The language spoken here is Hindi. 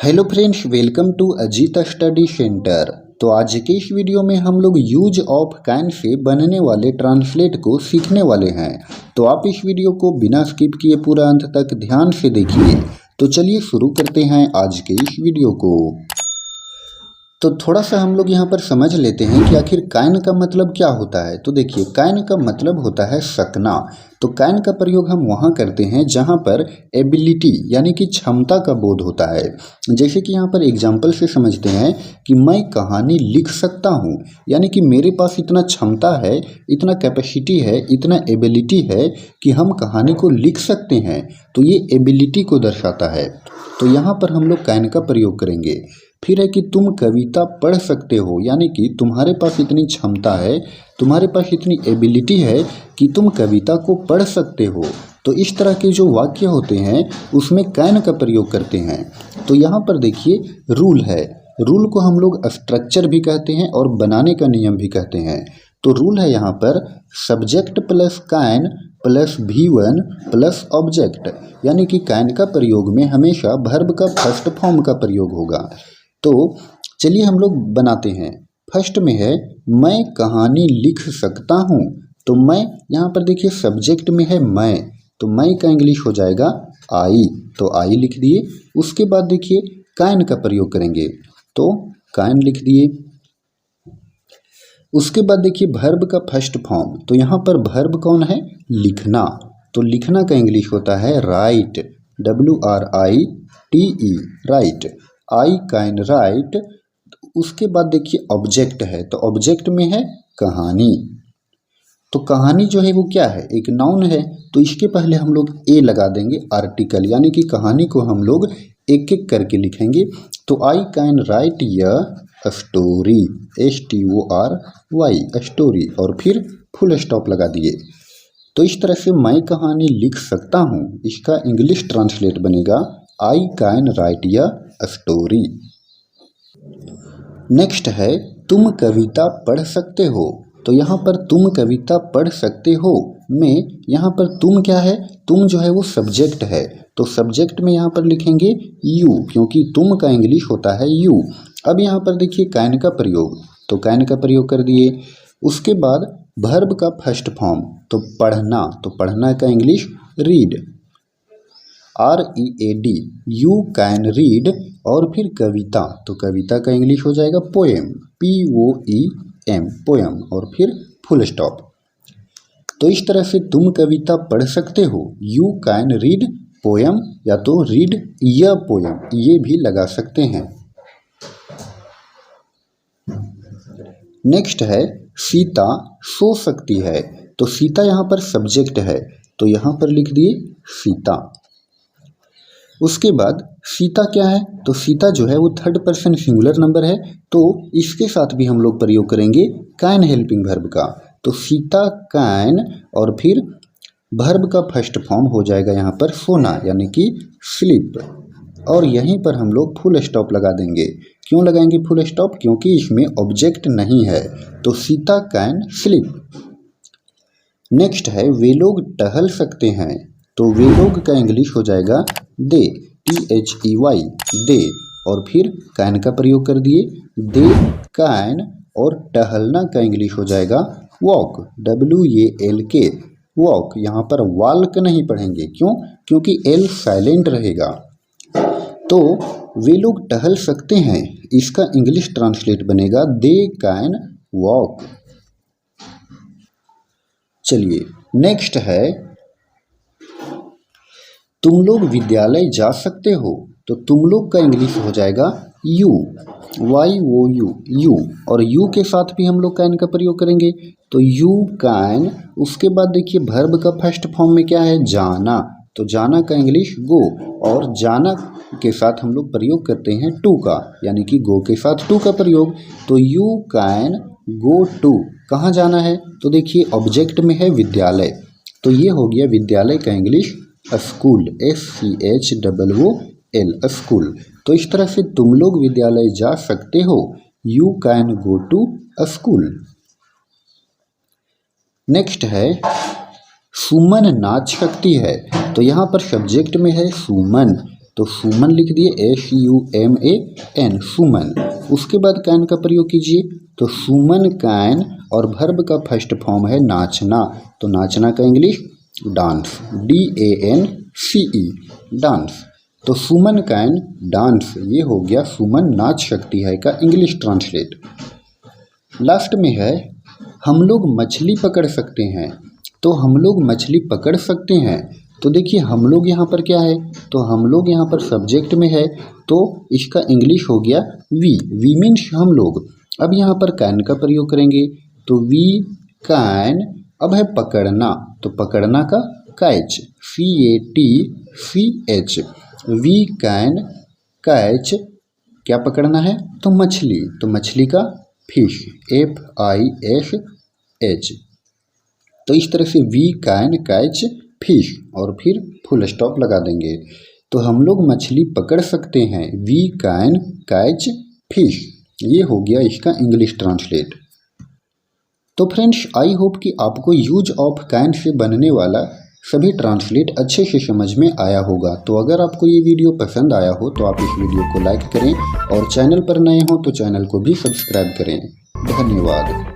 Hello friends, welcome to Ajit study centre. तो आज के इस वीडियो में हम लोग यूज ऑफ कैन से बनने वाले ट्रांसलेट को सीखने वाले हैं। तो आप इस वीडियो को बिना स्किप किए पूरा अंत तक ध्यान से देखिए। तो चलिए शुरू करते हैं आज के इस वीडियो को। तो थोड़ा सा हम लोग यहाँ पर समझ लेते हैं कि आखिर कैन का मतलब क्या होता है। तो देखिए, कैन का मतलब होता है सकना। तो कैन का प्रयोग हम वहाँ करते हैं जहाँ पर एबिलिटी यानी कि क्षमता का बोध होता है। जैसे कि यहाँ पर एग्जाम्पल से समझते हैं कि मैं कहानी लिख सकता हूँ, यानी कि मेरे पास इतना क्षमता है, इतना कैपेसिटी है, इतना एबिलिटी है कि हम कहानी को लिख सकते हैं। तो ये एबिलिटी को दर्शाता है। तो यहाँ पर हम लोग कैन का प्रयोग करेंगे। फिर है कि तुम कविता पढ़ सकते हो, यानी कि तुम्हारे पास इतनी क्षमता है, तुम्हारे पास इतनी एबिलिटी है कि तुम कविता को पढ़ सकते हो। तो इस तरह के जो वाक्य होते हैं उसमें कैन का प्रयोग करते हैं। तो यहाँ पर देखिए रूल है। रूल को हम लोग स्ट्रक्चर भी कहते हैं और बनाने का नियम भी कहते हैं। तो रूल है यहाँ पर subject plus can plus V1 plus object, यानी कि कैन का प्रयोग में हमेशा वर्ब का फर्स्ट फॉर्म का प्रयोग होगा। तो चलिए हम लोग बनाते हैं। फर्स्ट में है मैं कहानी लिख सकता हूँ। तो मैं यहाँ पर देखिए सब्जेक्ट में है मैं, तो मैं का इंग्लिश हो जाएगा आई। तो आई लिख दिए। उसके बाद देखिए कैन का प्रयोग करेंगे, तो कैन लिख दिए। उसके बाद देखिए वर्ब का फर्स्ट फॉर्म, तो यहाँ पर वर्ब कौन है? लिखना। तो लिखना का इंग्लिश होता है right, WRITE, right. I can write. उसके बाद देखिए ऑब्जेक्ट है, तो ऑब्जेक्ट में है कहानी। तो कहानी जो है वो क्या है? एक नाउन है। तो इसके पहले हम लोग ए लगा देंगे आर्टिकल, यानी कि कहानी को हम लोग एक एक करके लिखेंगे। तो आई कैन राइट य स्टोरी, STORY, स्टोरी, और फिर फुल स्टॉप लगा दिए। तो इस तरह से मैं कहानी लिख सकता हूँ, इसका इंग्लिश ट्रांसलेट बनेगा आई कैन राइट य स्टोरी। नेक्स्ट है तुम कविता पढ़ सकते हो। तो यहाँ पर तुम कविता पढ़ सकते हो में यहाँ पर तुम क्या है? तुम जो है वो सब्जेक्ट है। तो सब्जेक्ट में यहाँ पर लिखेंगे यू, क्योंकि तुम का इंग्लिश होता है यू। अब यहाँ पर देखिए कैन का प्रयोग, तो कैन का प्रयोग कर दिए। उसके बाद वर्ब का फर्स्ट फॉर्म, तो पढ़ना, तो पढ़ना का English read, READ, you can read. और फिर कविता, तो कविता का इंग्लिश हो जाएगा पोएम, POEM, पोएम, और फिर फुल स्टॉप। तो इस तरह से तुम कविता पढ़ सकते हो, यू कैन रीड पोएम, या तो रीड य पोएम, ये भी लगा सकते हैं। नेक्स्ट है सीता सो सकती है। तो सीता यहाँ पर सब्जेक्ट है, तो यहाँ पर लिख दिए सीता। उसके बाद सीता क्या है? तो सीता जो है वो थर्ड पर्सन सिंगुलर नंबर है, तो इसके साथ भी हम लोग प्रयोग करेंगे कैन हेल्पिंग वर्ब का। तो सीता कैन, और फिर वर्ब का फर्स्ट फॉर्म हो जाएगा यहाँ पर सोना, यानी कि स्लीप। और यहीं पर हम लोग फुल स्टॉप लगा देंगे। क्यों लगाएंगे फुल स्टॉप? क्योंकि इसमें ऑब्जेक्ट नहीं है। तो सीता कैन स्लीप। नेक्स्ट है वे लोग टहल सकते हैं। तो वे लोग का इंग्लिश हो जाएगा दे, THEY, दे, और फिर कैन का प्रयोग कर दिए दे कैन। और टहलना का इंग्लिश हो जाएगा वॉक, WALK, वॉक। यहाँ पर वॉल्क नहीं पढ़ेंगे, क्यों? क्योंकि L साइलेंट रहेगा। तो वे लोग टहल सकते हैं, इसका इंग्लिश ट्रांसलेट बनेगा दे कैन वॉक। चलिए नेक्स्ट है तुम लोग विद्यालय जा सकते हो। तो तुम लोग का इंग्लिश हो जाएगा यू, YOU, यू, और यू के साथ भी हम लोग कैन का प्रयोग करेंगे। तो यू कैन। उसके बाद देखिए वर्ब का फर्स्ट फॉर्म में क्या है? जाना। तो जाना का इंग्लिश गो, और जाना के साथ हम लोग प्रयोग करते हैं टू का, यानी कि गो के साथ टू का प्रयोग। तो यू कैन गो टू, कहाँ जाना है? तो देखिए ऑब्जेक्ट में है विद्यालय, तो ये हो गया विद्यालय का इंग्लिश स्कूल, SCHOOL, स्कूल। तो इस तरह से तुम लोग विद्यालय जा सकते हो, you can go to school. Next है सुमन नाच सकती है। तो यहाँ पर सब्जेक्ट में है सुमन, तो सुमन लिख दिए SUMAN सुमन। उसके बाद कैन का प्रयोग कीजिए, तो सुमन कैन और वर्ब का फर्स्ट फॉर्म है नाचना, तो नाचना का इंग्लिश डांस, DANCE डांस। तो सुमन कैन डांस, ये हो गया सुमन नाच सकती है का इंग्लिश ट्रांसलेट। लास्ट में है हम लोग मछली पकड़ सकते हैं, तो हम लोग मछली पकड़ सकते हैं, तो देखिए हम लोग यहाँ पर क्या है, तो हम लोग यहाँ पर सब्जेक्ट में है, तो इसका इंग्लिश हो गया वी मीन्स हम लोग। अब यहाँ पर कैन का प्रयोग करेंगे, तो वी कैन। अब है पकड़ना, तो पकड़ना का catch, CATCH, we can catch, क्या पकड़ना है, तो मछली, तो मछली का फिश, FISH। तो इस तरह से वी कैन कैच फिश और फिर फुल स्टॉप लगा देंगे, तो हम लोग मछली पकड़ सकते हैं, वी कैन कैच फिश। ये हो गया इसका इंग्लिश ट्रांसलेट। तो फ्रेंड्स आई होप कि आपको यूज ऑफ कैन से बनने वाला सभी ट्रांसलेट अच्छे से समझ में आया होगा। तो अगर आपको ये वीडियो पसंद आया हो तो आप इस वीडियो को लाइक करें और चैनल पर नए हो तो चैनल को भी सब्सक्राइब करें। धन्यवाद।